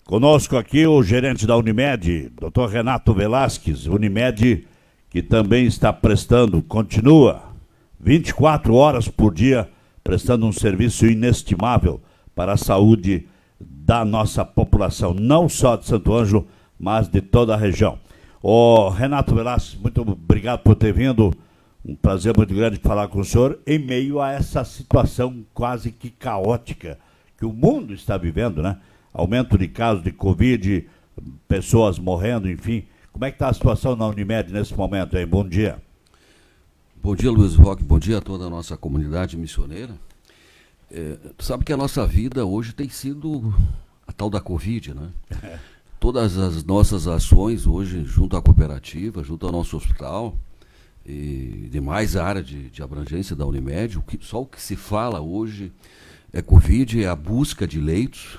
Conosco aqui o gerente da Unimed, Dr. Renato Velasquez, Unimed que também está prestando, continua 24 horas por dia, prestando um serviço inestimável para a saúde da nossa população, não só de Santo Ângelo, mas de toda a região. Ô Renato Velasquez, muito obrigado por ter vindo, um prazer muito grande falar com o senhor, em meio a essa situação quase que caótica que o mundo está vivendo, né? Aumento de casos de Covid, pessoas morrendo, enfim. Como é que está a situação na Unimed nesse momento aí? Bom dia. Bom dia, Luiz Roque. Bom dia a toda a nossa comunidade missioneira. Tu sabe que a nossa vida hoje tem sido a tal da Covid, né? Todas as nossas ações hoje, junto à cooperativa, junto ao nosso hospital e demais área de abrangência da Unimed, só o que se fala hoje é Covid, é a busca de leitos.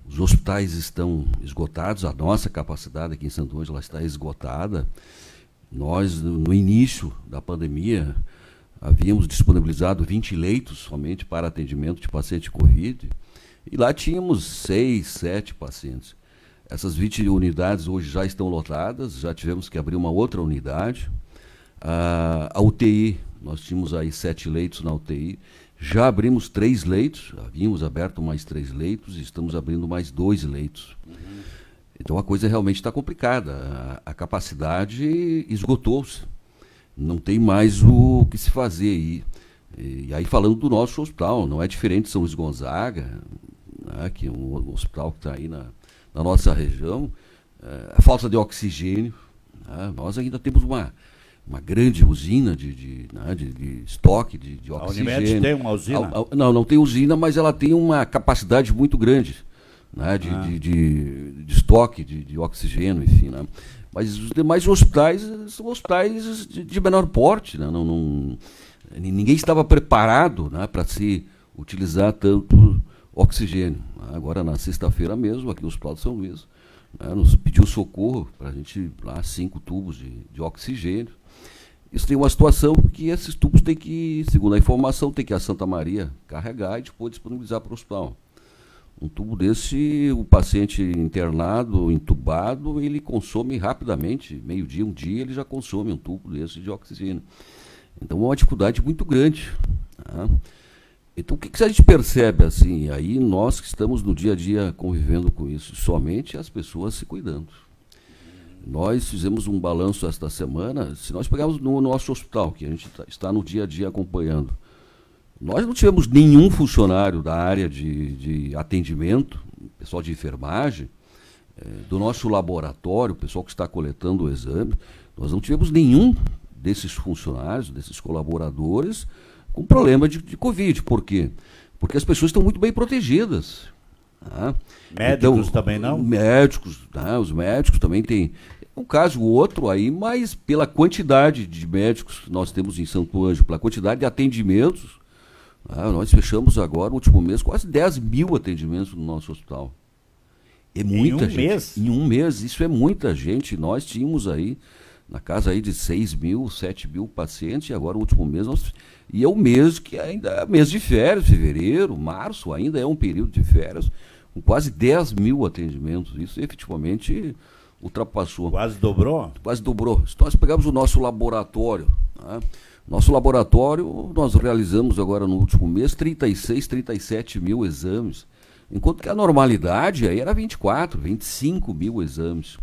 Os hospitais estão esgotados, a nossa capacidade aqui em Santo Ângelo está esgotada. Nós, no início da pandemia, havíamos disponibilizado 20 leitos somente para atendimento de paciente Covid, e lá tínhamos 6, 7 pacientes. Essas 20 unidades hoje já estão lotadas, já tivemos que abrir uma outra unidade. A UTI, nós tínhamos aí 7 leitos na UTI, já abrimos 3 leitos, havíamos aberto mais 3 leitos e estamos abrindo mais 2 leitos. Então a coisa realmente está complicada, a capacidade esgotou-se, não tem mais o que se fazer aí. E aí falando do nosso hospital, não é diferente de São Luís Gonzaga, né, que é um hospital que está aí na nossa região, a falta de oxigênio, né, nós ainda temos uma grande usina de estoque de oxigênio. A Unimed tem uma usina? Não tem usina, mas ela tem uma capacidade muito grande, né, de estoque de oxigênio, enfim. Né. Mas os demais hospitais são hospitais de menor porte. Né, ninguém estava preparado, né, para se utilizar tanto oxigênio. Agora, na sexta-feira mesmo, aqui no Hospital de São Luís, né, nos pediu socorro para a gente lá 5 tubos de oxigênio. Isso tem uma situação que esses tubos tem que, segundo a informação, tem que a Santa Maria carregar e depois disponibilizar para o hospital. Um tubo desse, o paciente internado, entubado, ele consome rapidamente, meio-dia, um dia, ele já consome um tubo desse de oxigênio. Então é uma dificuldade muito grande. Tá? Então o que a gente percebe assim? Aí nós que estamos no dia a dia convivendo com isso, somente as pessoas se cuidando. Nós fizemos um balanço esta semana, se nós pegarmos no nosso hospital, que a gente está no dia a dia acompanhando, nós não tivemos nenhum funcionário da área de atendimento, pessoal de enfermagem, do nosso laboratório, o pessoal que está coletando o exame, nós não tivemos nenhum desses funcionários, desses colaboradores, com problema de Covid. Por quê? Porque as pessoas estão muito bem protegidas. Tá? Médicos então, também não? Médicos, tá? Os médicos também têm um caso ou outro aí, mas pela quantidade de médicos que nós temos em Santo Ângelo, pela quantidade de atendimentos, tá? Nós fechamos agora, no último mês, quase 10 mil atendimentos no nosso hospital. É muita gente. Mês? Em um mês, isso é muita gente. Nós tínhamos aí, na casa aí de 6 mil, 7 mil pacientes, e agora no último mês, e é o mês que ainda é mês de férias, fevereiro, março, ainda é um período de férias, com quase 10 mil atendimentos. Isso efetivamente ultrapassou. Quase dobrou? Quase dobrou. Se nós pegamos o nosso laboratório, né? Nosso laboratório, nós realizamos agora no último mês 36, 37 mil exames, enquanto que a normalidade aí era 24, 25 mil exames.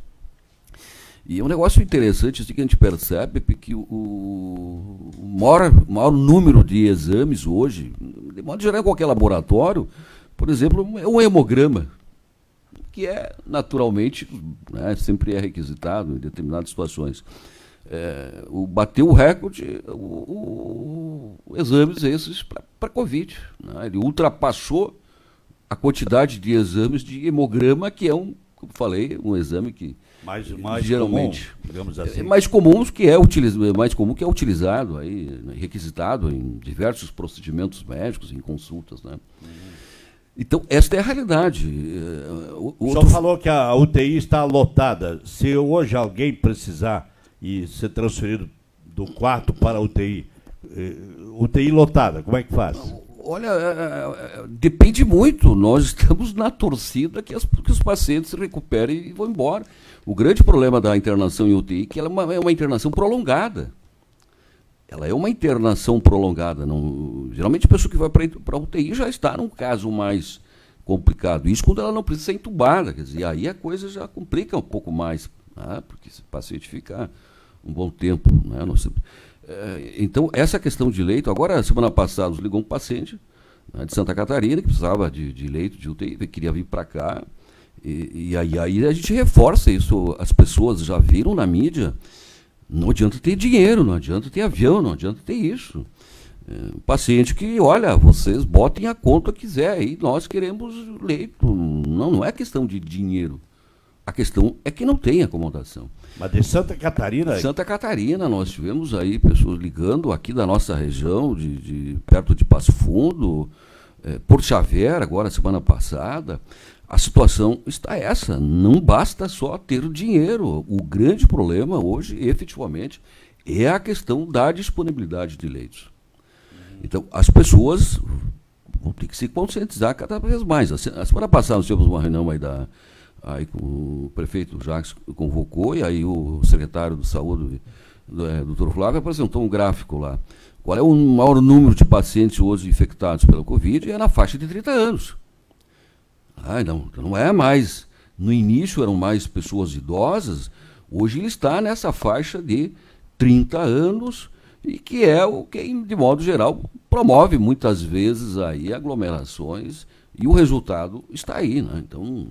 E é um negócio interessante assim, que a gente percebe que o maior número de exames hoje, de modo geral, em qualquer laboratório, por exemplo, é um hemograma, que é naturalmente, né, sempre é requisitado em determinadas situações. Bateu o recorde, exames esses para Covid. Né, ele ultrapassou a quantidade de exames de hemograma, que é como falei, um exame que mais geralmente comum, digamos assim. É mais comum que é utilizado aí, né, requisitado em diversos procedimentos médicos, em consultas, né? Então esta é a realidade. O senhor falou que a UTI está lotada. Se hoje alguém precisar e ser transferido do quarto para a UTI, UTI lotada, como é que faz? Olha, depende muito. Nós estamos na torcida que os pacientes se recuperem e vão embora. O grande problema da internação em UTI é que ela é uma internação prolongada. Ela é uma internação prolongada. Não, geralmente a pessoa que vai para a UTI já está num caso mais complicado. Isso quando ela não precisa ser entubada. Quer dizer, aí a coisa já complica um pouco mais, né? Porque esse paciente fica um bom tempo. Né? Então, essa questão de leito, agora, semana passada, nos ligou um paciente, né, de Santa Catarina, que precisava de leito de UTI, queria vir para cá, e aí a gente reforça isso, as pessoas já viram na mídia, não adianta ter dinheiro, não adianta ter avião, não adianta ter isso. Um paciente que, olha, vocês botem a quanto quiser, e nós queremos leito, não é questão de dinheiro, a questão é que não tem acomodação. Mas de Santa Catarina? Santa Catarina, nós tivemos aí pessoas ligando aqui da nossa região, perto de Passo Fundo, Porto Xavier, agora semana passada. A situação está essa, não basta só ter dinheiro. O grande problema hoje, efetivamente, é a questão da disponibilidade de leitos. Então, as pessoas vão ter que se conscientizar cada vez mais. A semana passada nós tivemos uma reunião aí o prefeito Jacques convocou, e aí o secretário de saúde, doutor Flávio, apresentou um gráfico lá. Qual é o maior número de pacientes hoje infectados pela Covid? É na faixa de 30 anos. Não é mais. No início eram mais pessoas idosas, hoje ele está nessa faixa de 30 anos, e que é o que, de modo geral, promove muitas vezes aí aglomerações, e o resultado está aí, né? Então,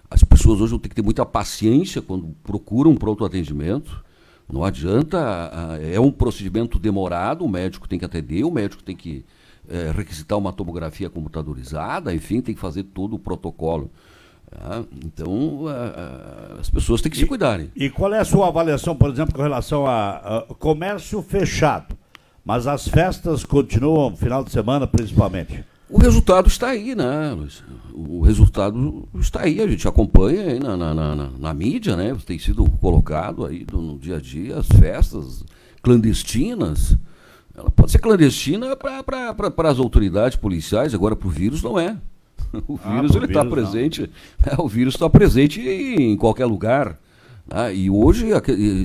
as pessoas hoje vão ter que ter muita paciência quando procuram um pronto atendimento. Não adianta, é um procedimento demorado, o médico tem que atender, o médico tem que requisitar uma tomografia computadorizada, enfim, tem que fazer todo o protocolo. Então, as pessoas têm que se cuidarem. E qual é a sua avaliação, por exemplo, com relação a comércio fechado, mas as festas continuam, final de semana principalmente? O resultado está aí, né, Luiz? O resultado está aí, a gente acompanha aí na mídia, né? Tem sido colocado aí no dia a dia, as festas clandestinas. Ela pode ser clandestina para as autoridades policiais, agora para o vírus não é. O vírus ele está presente, o vírus está presente em qualquer lugar. E hoje,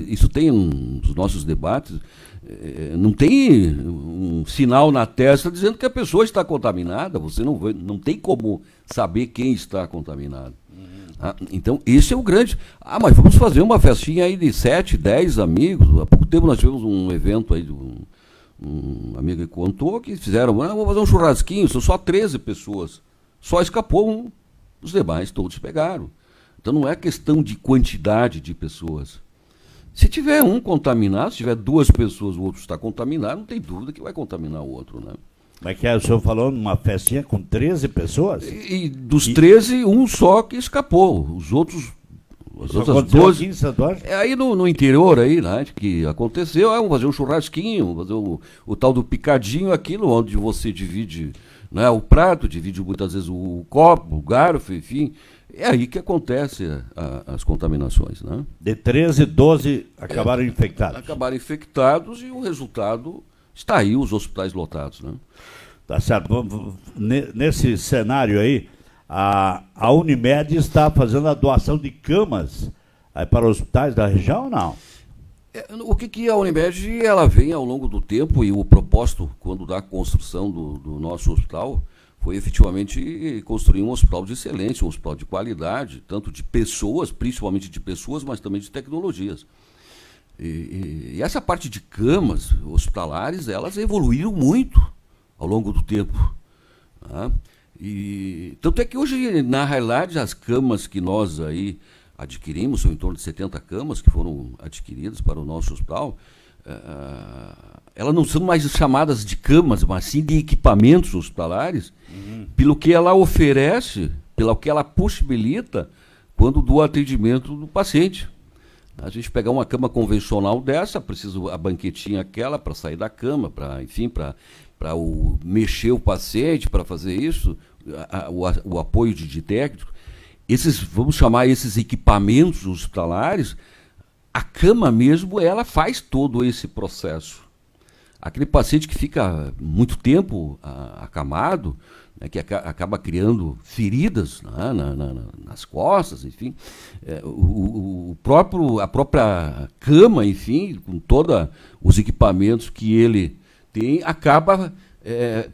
isso tem nos nossos debates, não tem um sinal na testa dizendo que a pessoa está contaminada, você não tem como saber quem está contaminado. Então, esse é o grande... mas vamos fazer uma festinha aí de 7, 10 amigos. Há pouco tempo nós tivemos um evento aí, um amigo que contou que fizeram, vamos fazer um churrasquinho, são só 13 pessoas. Só escapou um, os demais todos pegaram. Então não é questão de quantidade de pessoas. Se tiver um contaminado, se tiver 2 pessoas, o outro está contaminado, não tem dúvida que vai contaminar o outro, né? Mas que o senhor falou numa festinha com 13 pessoas? E dos 13, um só que escapou. Os outros... As outras 12. Aqui em Santo Ângelo? Aí no interior aí, né, que aconteceu, vamos fazer um churrasquinho, vamos fazer o tal do picadinho, aquilo onde você divide, né, o prato, divide muitas vezes o copo, o garfo, enfim. É aí que acontece as contaminações, né? De 13, 12 acabaram infectados. Acabaram infectados e o resultado está aí, os hospitais lotados, né? Tá certo. Nesse cenário aí, a Unimed está fazendo a doação de camas para hospitais da região ou não? O que a Unimed ela vem ao longo do tempo, e o propósito, quando da construção do nosso hospital, foi efetivamente construir um hospital de excelência, um hospital de qualidade, tanto de pessoas, principalmente de pessoas, mas também de tecnologias. E essa parte de camas hospitalares, elas evoluíram muito ao longo do tempo. Tá? E tanto é que hoje, na realidade, as camas que nós aí adquirimos, são em torno de 70 camas que foram adquiridas para o nosso hospital, elas não são mais chamadas de camas, mas sim de equipamentos hospitalares, pelo que ela oferece, pelo que ela possibilita quando do atendimento do paciente. A gente pegar uma cama convencional dessa, precisa a banquetinha aquela para sair da cama, para, enfim, para mexer o paciente, para fazer isso, o apoio de técnico. Vamos chamar esses equipamentos hospitalares, a cama mesmo, ela faz todo esse processo. aquele paciente que fica muito tempo acamado, né, que acaba criando feridas, né, nas costas, enfim, a própria cama, enfim, com todos os equipamentos que ele tem, acaba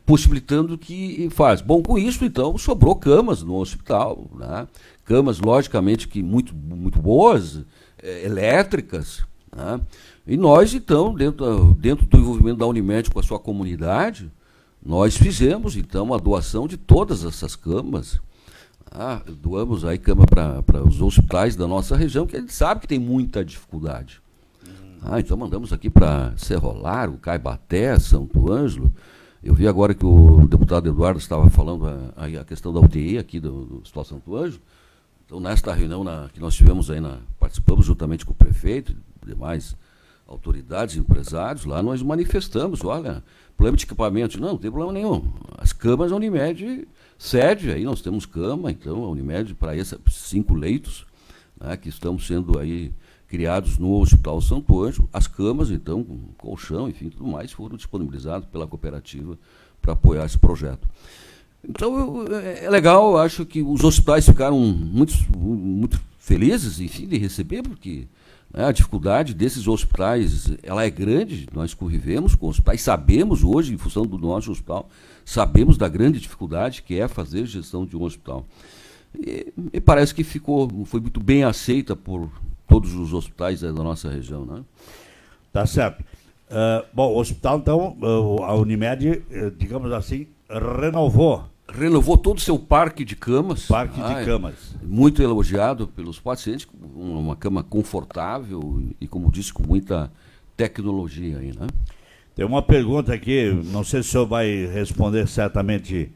possibilitando que faz. Bom, com isso, então, sobrou camas no hospital, né, camas, logicamente, que muito boas, elétricas, né, e nós, então, dentro do envolvimento da Unimed com a sua comunidade, nós fizemos, então, a doação de todas essas camas. Doamos aí cama para os hospitais da nossa região, que a gente sabe que tem muita dificuldade. Então mandamos aqui para Cerro Largo, Caibaté, Santo Ângelo. Eu vi agora que o deputado Eduardo estava falando a questão da UTI aqui do Hospital Santo Ângelo. Então, nesta reunião que nós tivemos aí, participamos juntamente com o prefeito e demais autoridades, empresários, lá nós manifestamos, olha, problema de equipamento, não tem problema nenhum. As camas a Unimed cede, aí nós temos cama, então a Unimed para esses 5 leitos, né, que estão sendo aí criados no Hospital Santo Ângelo, as camas, então, com colchão, enfim, tudo mais, foram disponibilizados pela cooperativa para apoiar esse projeto. Então, é legal, eu acho que os hospitais ficaram muito felizes, enfim, de receber, porque a dificuldade desses hospitais, ela é grande, nós convivemos com hospitais, sabemos hoje, em função do nosso hospital, sabemos da grande dificuldade que é fazer gestão de um hospital. E parece que foi muito bem aceita por todos os hospitais da nossa região, né? Tá certo. Bom, o hospital, então, a Unimed, digamos assim, renovou todo o seu parque de camas. Camas. Muito elogiado pelos pacientes, uma cama confortável e, como disse, com muita tecnologia aí, né? Tem uma pergunta aqui, não sei se o senhor vai responder certamente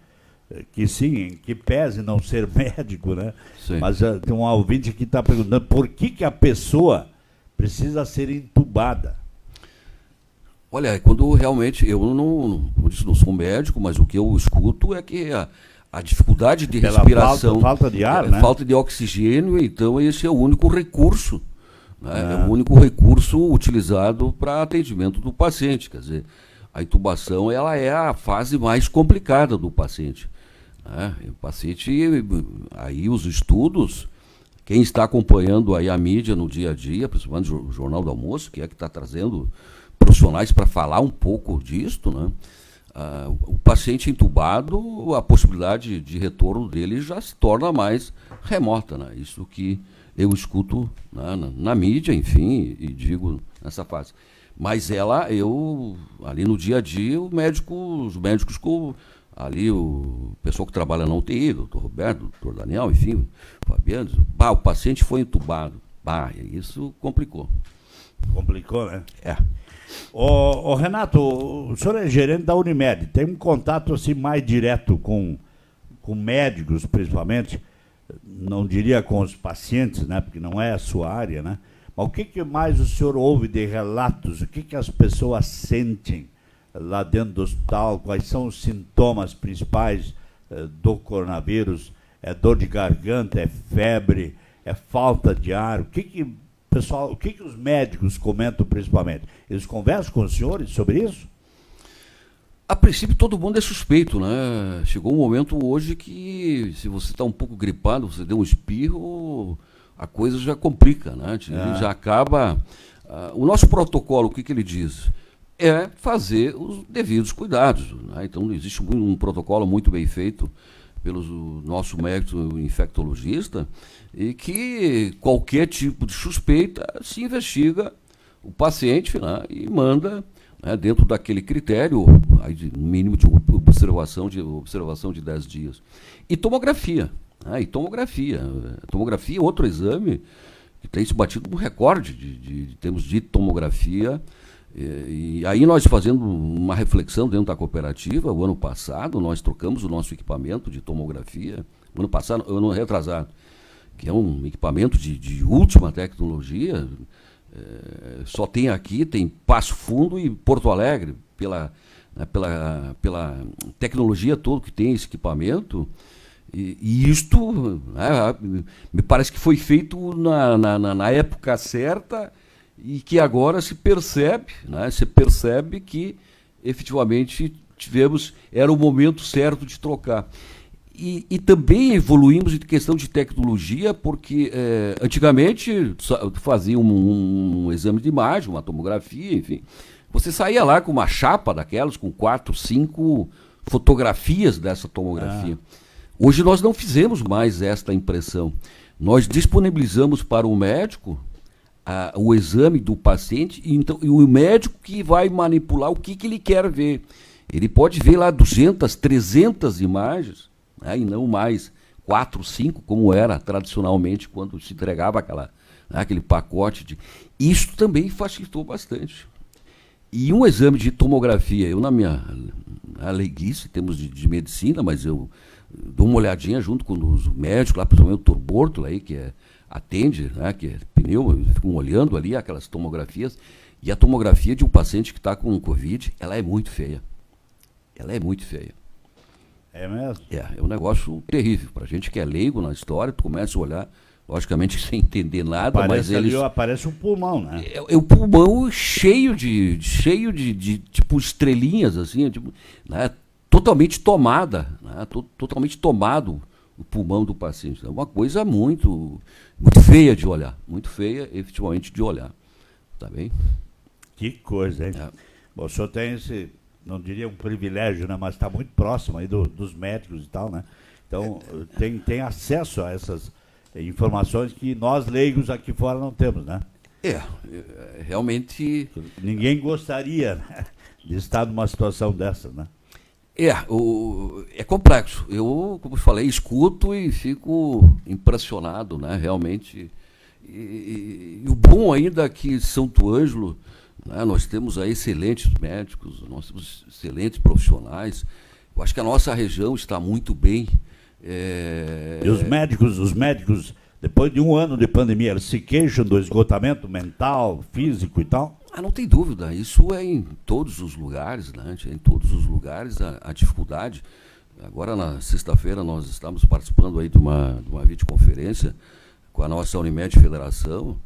que sim, em que pese não ser médico, né? Sim. Mas tem um ouvinte que está perguntando por que a pessoa precisa ser entubada. Olha, quando realmente, eu não sou médico, mas o que eu escuto é que a dificuldade de respiração, falta de ar, né? Falta de oxigênio, então esse é o único recurso, né? É o único recurso utilizado para atendimento do paciente. Quer dizer, a intubação ela é a fase mais complicada do paciente, né? O paciente, aí os estudos, quem está acompanhando aí a mídia no dia a dia, principalmente o Jornal do Almoço, que está trazendo profissionais para falar um pouco disto, né? O paciente entubado, a possibilidade de retorno dele já se torna mais remota, né? Isso que eu escuto, né, na mídia, enfim, e digo nessa fase. Mas ali no dia a dia, os médicos, ali o pessoal que trabalha na UTI, doutor Roberto, doutor Daniel, enfim, Fabiano, o paciente foi entubado. Isso complicou. Complicou, né? É. Ô Renato, o senhor é gerente da Unimed, tem um contato assim mais direto com médicos, principalmente, não diria com os pacientes, né, porque não é a sua área, né? Mas o que mais o senhor ouve de relatos? O que as pessoas sentem lá dentro do hospital? Quais são os sintomas principais do coronavírus? É dor de garganta, é febre, é falta de ar? Pessoal, o que os médicos comentam principalmente? Eles conversam com os senhores sobre isso? A princípio todo mundo é suspeito, né? Chegou um momento hoje que se você está um pouco gripado, você deu um espirro, a coisa já complica, né? Já acaba... o nosso protocolo, o que ele diz? É fazer os devidos cuidados, né? Então existe um protocolo muito bem feito pelo nosso médico infectologista, e que qualquer tipo de suspeita se investiga o paciente, né, e manda, né, dentro daquele critério, aí no mínimo de observação de 10 dias. E tomografia. Né, tomografia é outro exame que tem se batido um recorde de termos de tomografia. E aí nós fazendo uma reflexão dentro da cooperativa, o ano passado nós trocamos o nosso equipamento de tomografia, ano retrasado, que é um equipamento de última tecnologia, só tem aqui, tem Passo Fundo e Porto Alegre, pela tecnologia toda que tem esse equipamento, e isto, né, me parece que foi feito na época certa, e que agora se percebe, né, que efetivamente era o momento certo de trocar. E também evoluímos em questão de tecnologia, porque antigamente fazia um exame de imagem, uma tomografia, enfim. Você saía lá com uma chapa daquelas, com 4, 5 fotografias dessa tomografia. Hoje nós não fizemos mais esta impressão. Nós disponibilizamos para o médico o exame do paciente e o médico que vai manipular o que ele quer ver. Ele pode ver lá 200, 300 imagens, né, e não mais 4, 5, como era tradicionalmente quando se entregava aquele pacote. Isso também facilitou bastante. E um exame de tomografia, eu na minha leiguice, temos de medicina, mas eu dou uma olhadinha junto com os médicos, lá, principalmente o Dr. Bortolo, aí, que atende, né, que é pneu, ficam olhando ali aquelas tomografias, e a tomografia de um paciente que está com Covid, ela é muito feia. Ela é muito feia. É mesmo? É um negócio terrível. Para a gente que é leigo na história, tu começa a olhar, logicamente sem entender nada, Aparece mas aparece um pulmão, né? É o pulmão cheio de tipo estrelinhas, assim, tipo, né, totalmente tomada, né, totalmente tomado o pulmão do paciente. É uma coisa muito feia de olhar, muito feia, efetivamente, de olhar. Tá bem? Que coisa, hein? Bom, o senhor tem esse, não diria um privilégio, né, mas está muito próximo aí dos médicos e tal, né? Então, tem acesso a essas informações que nós leigos aqui fora não temos, né? Realmente... Ninguém gostaria, né, de estar numa situação dessa, né? É complexo. Eu, como eu falei, escuto e fico impressionado, né, realmente. E o bom ainda é que Santo Ângelo, né, nós temos aí excelentes médicos, nós temos excelentes profissionais. Eu acho que a nossa região está muito bem. E os médicos, depois de um ano de pandemia, eles se queixam do esgotamento mental, físico e tal? Não tem dúvida, isso é em todos os lugares, né? Em todos os lugares a dificuldade. Agora, na sexta-feira, nós estamos participando aí de uma videoconferência com a nossa Unimed Federação,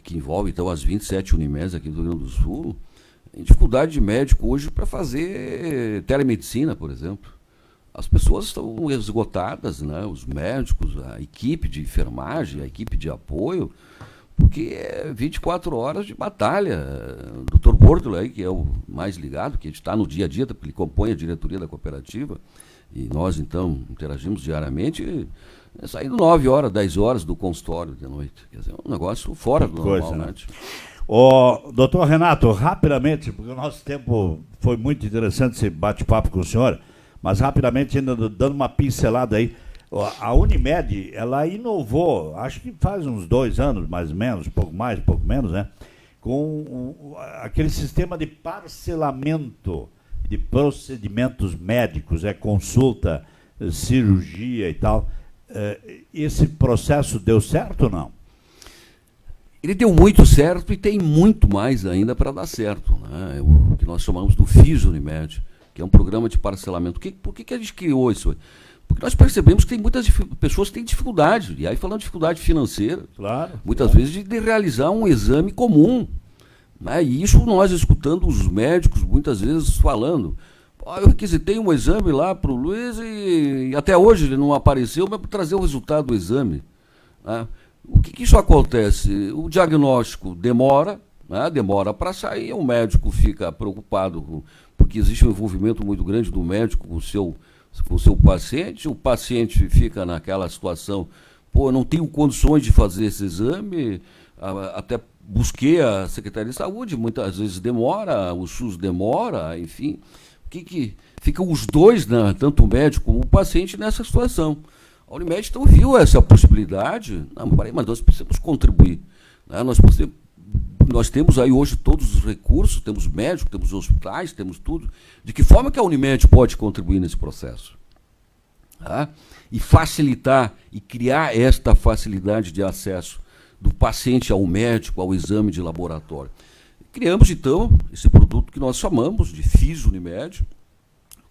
que envolve, então, as 27 Unimedes aqui do Rio Grande do Sul. Em dificuldade de médico hoje para fazer telemedicina, por exemplo. As pessoas estão esgotadas, né? Os médicos, a equipe de enfermagem, a equipe de apoio, porque é 24 horas de batalha. O Dr. Bortolo, aí, que é o mais ligado, que está no dia a dia, porque ele compõe a diretoria da cooperativa, e nós, então, interagimos diariamente, saindo 9 horas, 10 horas do consultório de noite. Quer dizer, é um negócio fora do normal, né? Doutor Renato, rapidamente, porque o nosso tempo foi muito interessante esse bate-papo com o senhor, mas rapidamente, ainda dando uma pincelada aí, a Unimed, ela inovou, acho que faz uns 2 anos, mais ou menos, pouco mais, pouco menos, né? Com aquele sistema de parcelamento de procedimentos médicos, consulta, cirurgia e tal. Esse processo deu certo ou não? Ele deu muito certo e tem muito mais ainda para dar certo, né? O que nós chamamos do FIS Unimed, que é um programa de parcelamento. Por que a gente criou isso? Porque nós percebemos que tem muitas pessoas que têm dificuldade, e aí falando de dificuldade financeira, claro, muitas vezes de realizar um exame comum, né? E isso nós escutando os médicos muitas vezes falando, eu requisitei um exame lá para o Luiz e até hoje ele não apareceu, mas para trazer o resultado do exame, né? O que isso acontece? O diagnóstico demora, né? Demora para sair, o médico fica preocupado, porque existe um envolvimento muito grande do médico com o seu paciente, o paciente fica naquela situação, eu não tenho condições de fazer esse exame, até busquei a Secretaria de Saúde, muitas vezes demora, o SUS demora, enfim, que ficam os dois, né, tanto o médico como o paciente, nessa situação. A Unimed então viu essa possibilidade, mas nós precisamos contribuir, né, nós temos aí hoje todos os recursos, temos médicos, temos hospitais, temos tudo. De que forma que a Unimed pode contribuir nesse processo? E facilitar, e criar esta facilidade de acesso do paciente ao médico, ao exame de laboratório. Criamos, então, esse produto que nós chamamos de FIS Unimed.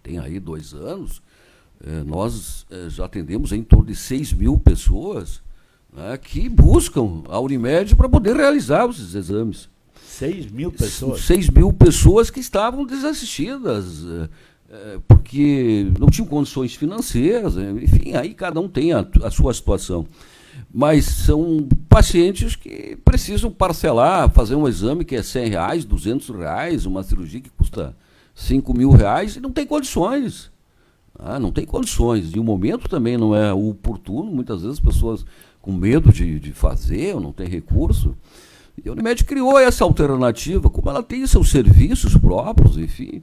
Tem aí 2 anos. Nós já atendemos em torno de 6 mil pessoas, né, que buscam a Unimed para poder realizar esses exames, 6.000 pessoas? 6.000 pessoas que estavam desassistidas, porque não tinham condições financeiras, enfim, aí cada um tem a sua situação. Mas são pacientes que precisam parcelar, fazer um exame que é R$100, R$200, uma cirurgia que custa R$5.000 e não tem condições. Não tem condições. E o momento também não é o oportuno, muitas vezes as pessoas com medo de fazer, ou não tem recurso. E a Unimed criou essa alternativa, como ela tem seus serviços próprios, enfim,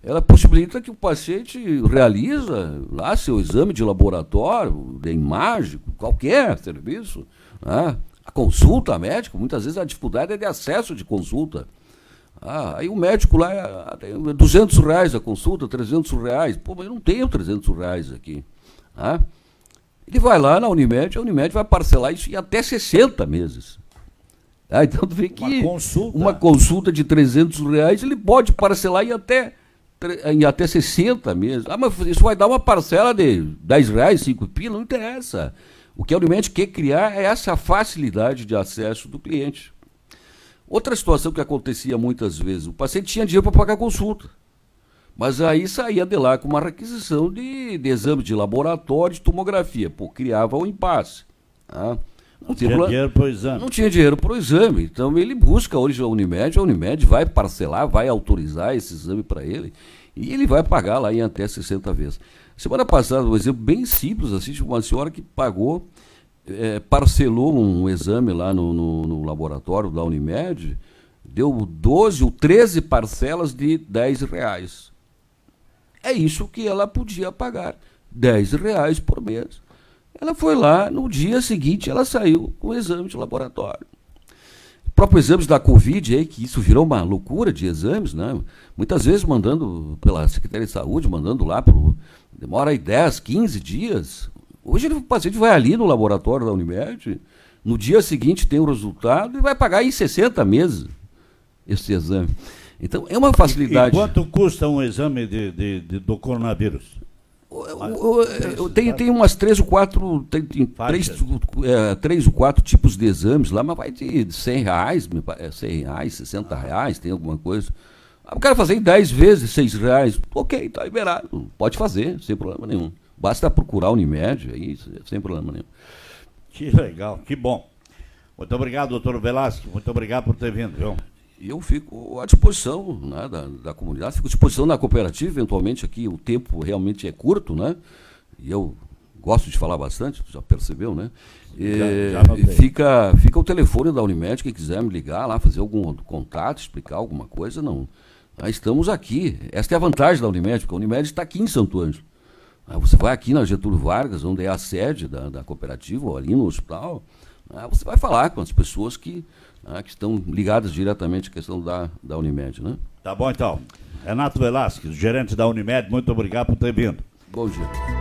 ela possibilita que o paciente realiza lá seu exame de laboratório, de imagem, qualquer serviço, né? A consulta médica, muitas vezes a dificuldade é de acesso de consulta. Aí o médico lá tem R$200 a consulta, R$300. Pô, mas eu não tenho R$300 aqui. Ele vai lá na Unimed, a Unimed vai parcelar isso em até 60 meses. Então tu vê que uma consulta de R$300 ele pode parcelar em até 60 meses. Mas isso vai dar uma parcela de R$10, 5 pila, não interessa. O que a Unimed quer criar é essa facilidade de acesso do cliente. Outra situação que acontecia muitas vezes, o paciente tinha dinheiro para pagar a consulta, mas aí saía de lá com uma requisição de exame de laboratório, de tomografia. Pô, criava um impasse. Não tinha dinheiro para o exame. Não tinha dinheiro para o exame. Então ele busca hoje a Unimed vai parcelar, vai autorizar esse exame para ele, e ele vai pagar lá em até 60 vezes. Semana passada, um exemplo bem simples, assim, de uma senhora que pagou, parcelou um exame lá no laboratório da Unimed, deu 12 ou 13 parcelas de R$10. É isso que ela podia pagar, R$10 por mês. Ela foi lá, no dia seguinte ela saiu com o exame de laboratório. Próprios exames da Covid, aí, que isso virou uma loucura de exames, né? Muitas vezes mandando pela Secretaria de Saúde, mandando lá, demora aí 10, 15 dias. Hoje o paciente vai ali no laboratório da Unimed, no dia seguinte tem o resultado e vai pagar em 60 meses esse exame. Então é uma facilidade. E quanto custa um exame do coronavírus? Tem umas 3 ou 4, três ou 4 tipos de exames lá, mas vai de R$100, R$100, R$60, tem alguma coisa. O cara fazer em 10 vezes R$6, ok, está liberado, pode fazer, sem problema nenhum. Basta procurar a Unimed, aí, sem problema nenhum. Que legal, que bom. Muito obrigado, doutor Velasquez, muito obrigado por ter vindo, viu? Eu fico à disposição, né, da comunidade, fico à disposição da cooperativa, eventualmente aqui o tempo realmente é curto, né? E eu gosto de falar bastante, já percebeu, né? Fica o telefone da Unimed, quem quiser me ligar lá, fazer algum contato, explicar alguma coisa, não. Estamos aqui, esta é a vantagem da Unimed, porque a Unimed está aqui em Santo Ângelo. Você vai aqui na Getúlio Vargas, onde é a sede da cooperativa, ou ali no hospital, você vai falar com as pessoas que estão ligadas diretamente à questão da Unimed, né? Tá bom, então. Renato Velasquez, gerente da Unimed, muito obrigado por ter vindo. Bom dia.